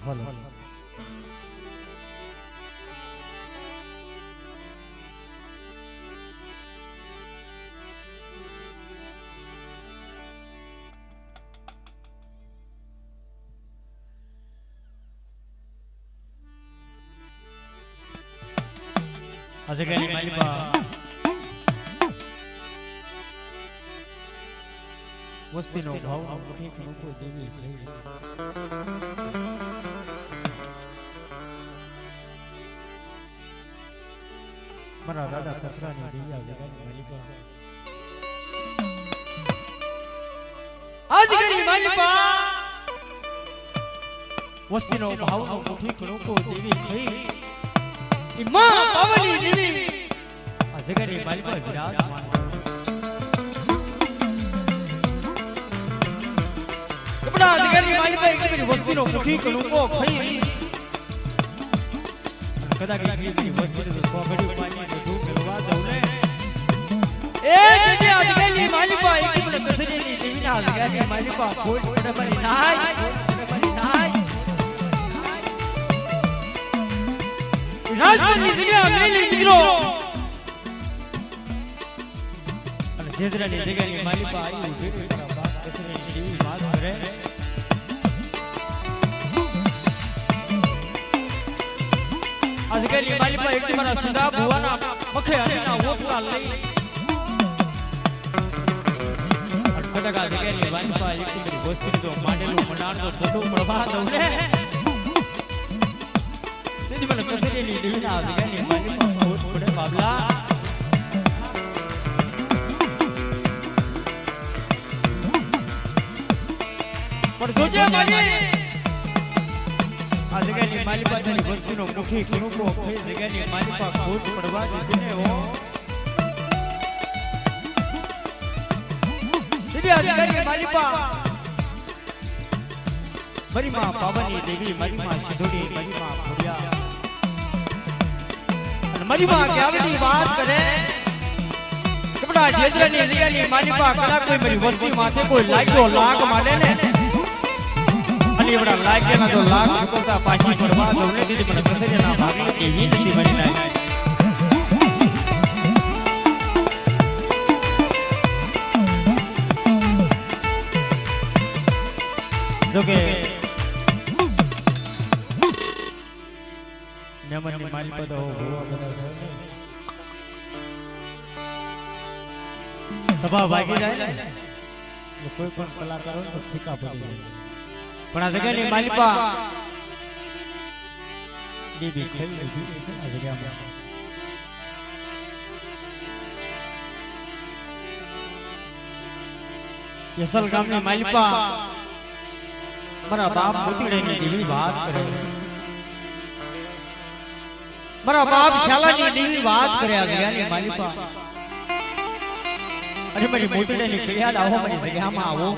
બોલો અજગરી માલિપા વસ્તીનો ભાવ મોટી કનકો દેવી કહી મારા દાદા કસરાની દેવી અજગરી માલિપા અજગરી માલિપા વસ્તીનો ભાવ મોટી કનકો દેવી કહી માં પાવની દેવી અજગરી માલિપા વિરાજમાન કપડા અજગરી માલિપા એકની વસ્તીનો મુઠી કણુકો ખઈ કદાચ એકની વસ્તીને તો સોગડી પાણી તો ધૂપ મેળવા જાવ ને એ જે અજગરી માલિપા એકની કસરીની દેવીના અજગરી માલિપા કોઈ પડબરી નાય રાજની જગ્યા મેલી દીકરો અને જેજરાની જગ્યાની માલિપા આવી ઉભી તારા બાપ કસરી દેવી વાત કરે આ જગ્યાની માલિપા એક મારા સુદા ભુવાના પખે હરીના ઓટલા લઈ કટકા જગ્યાની માલિપા એક મારી વસ્તી જો માંડેલું મનાણનો ફોટો પ્રભા દઉં ને તેની મને કસરીની દેવીના અજગરની માલિપા ખોટ પડે બાબલા પણ જોજે માજી અજગરની માલિપા તેની વસ્તીનો મુખી કણુકો ખઈ જગ્યાની માલિપા ખોટ પડવા દીધીને હો દીદી અજગરની માલિપા મારી માં પાવની દેવી મારી માં સિધોડી મારી માં ભોળિયા મારી માં કેવડી વાત કરે કપડા જેજરાની જગ્યાની માલિપા કલા કોઈ મારી વસ્તી માથે કોઈ લાગ્યો લાગ માને ને અને એવડા લાગ્યાના તો લાગ સુકતા પાછી ફરવા દઉને દીદી મને કસરીના ભાગી એવી નથી બની લાગી જોકે નમનની માલિપા તો હોવા બધા છે સભા ભાગી જાય ને કોઈ પણ કલાકારો તો ફીકા પડી જાય પણ આ જગ્યાની માલિપા દેવી ખઈ લીધી છે આ જગ્યામાં યસલ ગામની માલિપા મારા બાપ મોતીડાની દેવી વાત કરે મારા બાપ શાલાની દેવી વાત કરે આ જગ્યાની માલિપા અરે મારી મોતીડાની ફરિયાદ આવો મારી જગ્યામાં આવો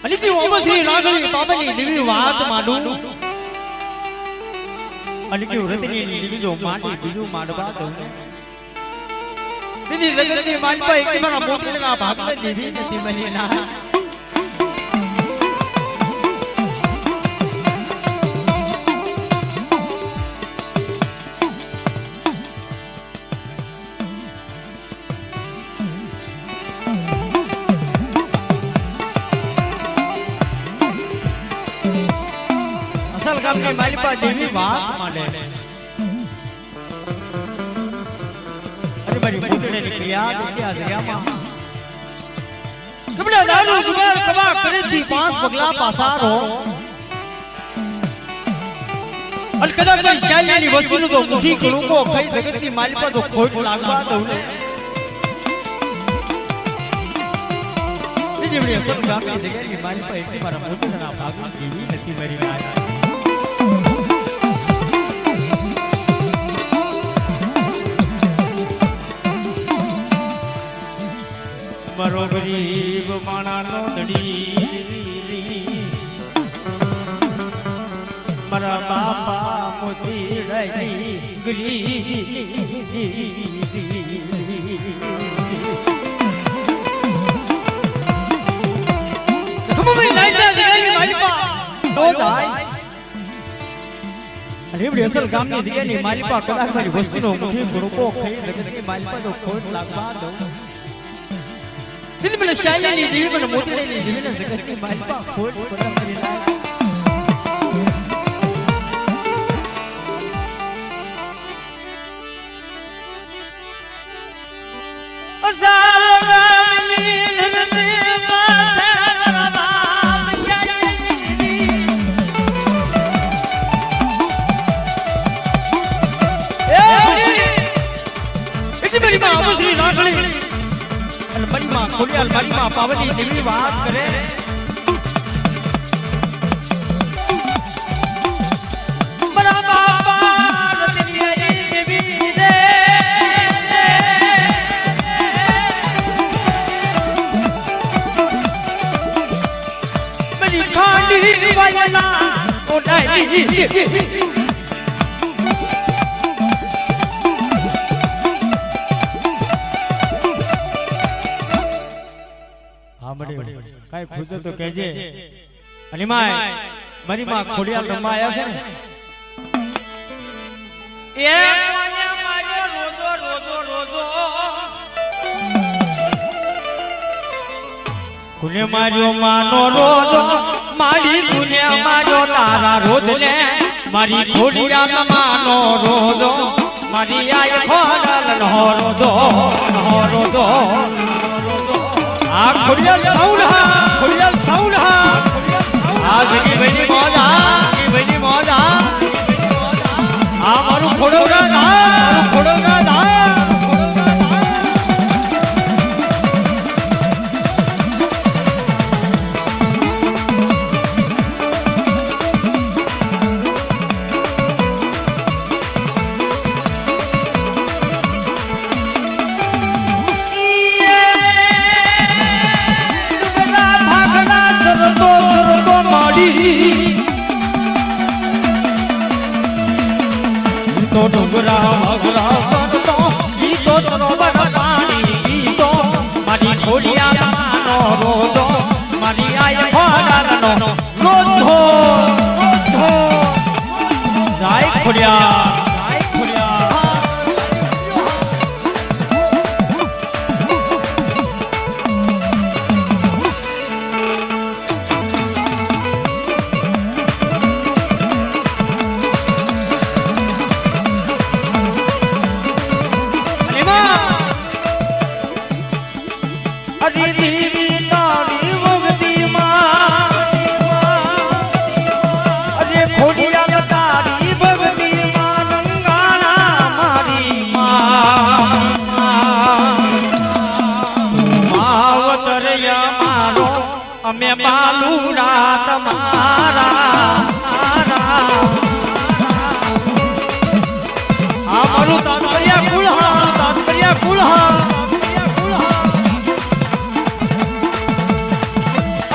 અને તે ઓમશ્રી લાગણી બાબાની દેવી વાત માંડું અને તે રતનીની દેવી જો માંડી બીજું માંડવા દઉં દીદી જગતની માલિપા એક મારા મોતીડાના ભાગમાં દેવી નથી બની ના ગામની માલિપા દેવી વાત માંડે અરે મારી મોતીડાની ફરિયાદ આ જગ્યામાં કપડા દારૂ જુગાર કબા કરેથી પાંચ પગલા પાસારો અને કદાચ કોઈ શાયરીની વસ્તુનો તો મુઠી કણુકો ખઈ જગતની માલિપા તો ખોટ લાગવા દઉં ને બીજી બધી અસર ગામની જગ્યાની માલિપા એટલી મારા મોતીડાના ભાગમાં દેવી નથી મરી ના મારો ગરીબ માણાનો દડી મારા બાપા મોતીડાની ગલી રેવડી અસલ ગામની જગ્યાની માલિપા કદાચ મારી વસ્તીનો મુઠ્ઠી ભૂકો ખાઈ જગતની માલિપા તો ખોટ લાગવા દઉં દિલ મને શાયરીની જીવ મને મોતડીની જીવને જગતની માલિપા ખોટ પડા કરી લાગ ખોડિયાલ મારીમાં પાવની દેવી વાત કરે મારા બાપા દેવી રે મરી ખાંડી વાયના ઓડાઈ કાઈ ખુજે તો કહેજે અને મારી માં ખોડિયાલ રમવા આયા છે ને એ કોને માર્યો રોજો રોજો રોજો કોને માર્યો માનો રોજો મારી કોને માર્યો તારા રોજ ને મારી ખોડિયાલ માનો રોજો મારી આય ખોડાલ નો રોજો આ ખોડિયાલ સાઉન્ડ આ જગી ભાઈની મોજ આ મારું ખોડવડા ના ડુંગરા મગરા સંતો ગીતો સરોવર પાણી ગીતો મારી ખોડિયાલ માનો રોજો મારી આય ખોડાલનો રોજો જાય ખોડિયા અમે બાલુડા તમારા અમારું તાત્પર્યા કુલહા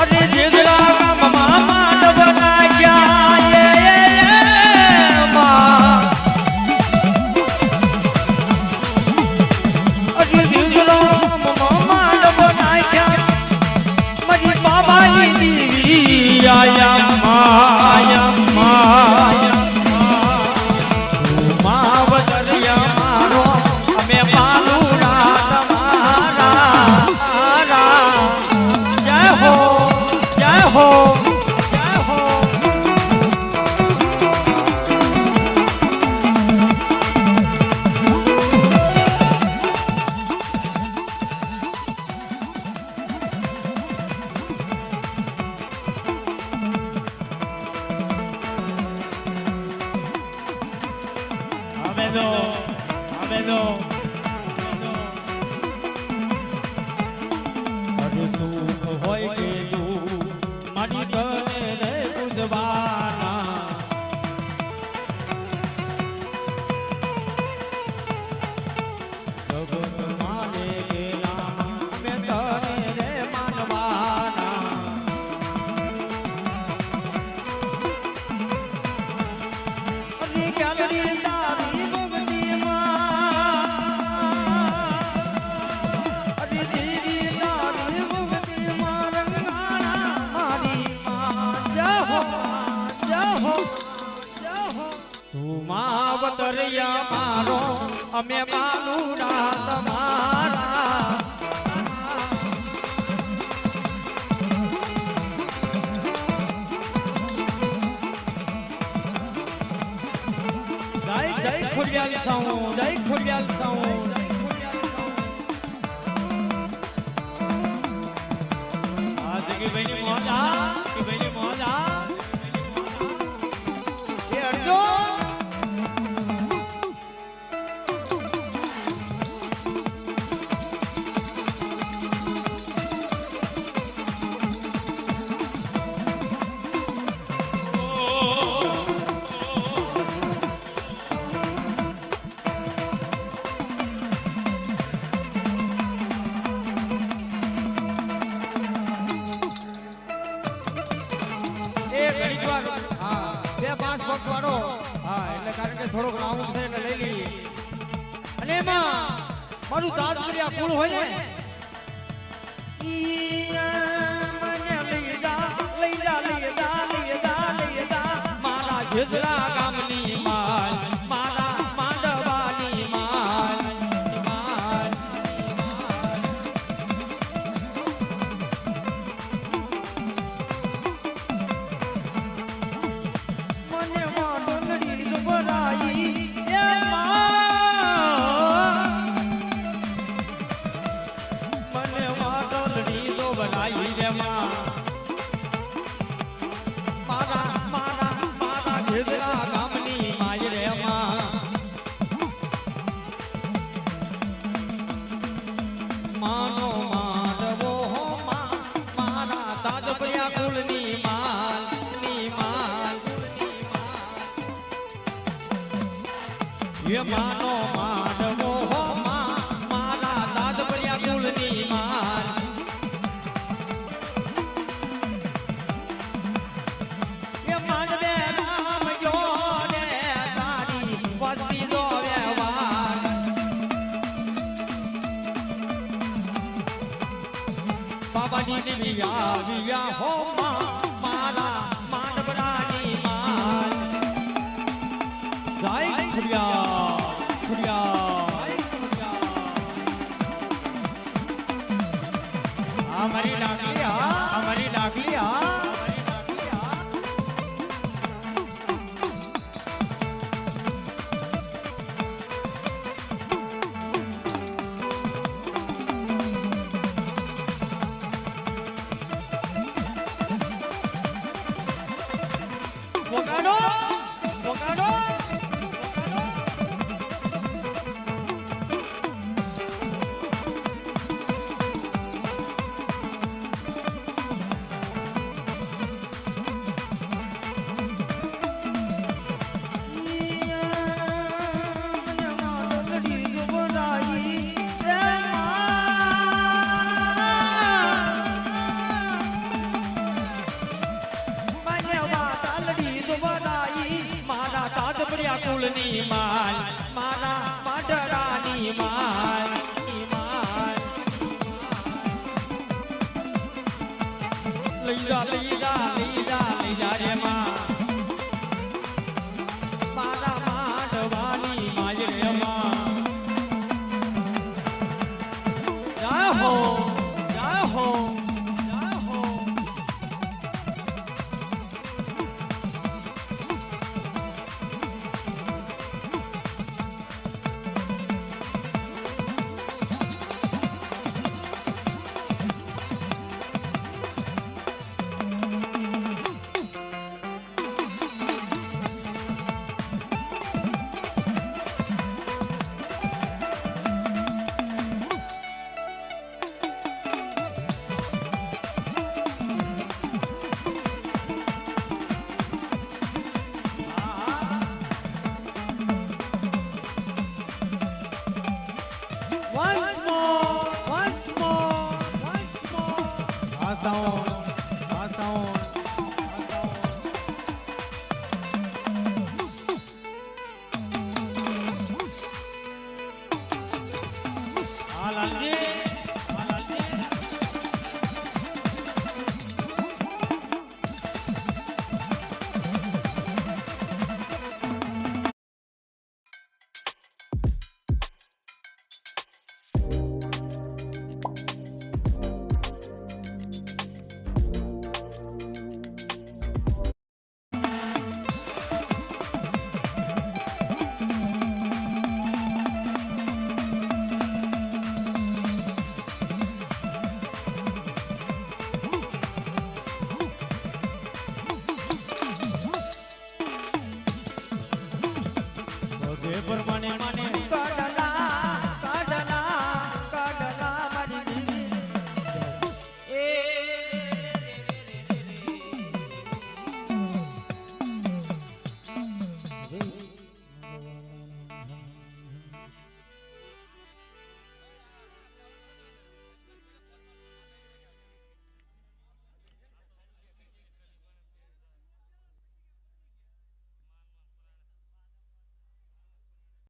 અરે જેજરા ગામમાં માંડવ નાખ્યા અરે જેજરા ગામમાં માંડવ નાખ્યા માવતરિયા મારો અમે બાલુડા તમારા જય હો જય હો જય હો આવેલો અરે સુખ હોય કે મારી તને રે પૂજવાના સગત માને ગેલા મેં તને રે માનવાના અરે ક્યાં માવતરિયા મારો અમે બાલુડા તમારા જય ખોડિયાલ સાઉ જય ખોડિયાલ સાઉ આ જગીભાઈની મોજા જગીભાઈની મોજા એ અર્જો થોડોક રાઉન્ડ છે એટલે લઈ લઈએ અને એમાં મારું દાસ કર્યા કુળ હોય ને મને લઈ જા મારા જેસરા ગામની માલ મારા માંડવાની માલ માનો માંડવો હો મારા દાદપરિયા કુળની માલ એ માંડવે રામ જો ને તારી વસ્તી જો વ્યવહાર બાબાની દિવ્યા વિયા હો મારા માંડવરાની માલ જય ખુડિયા हमारी डाकली वगाड़ो કુલની માલ મારા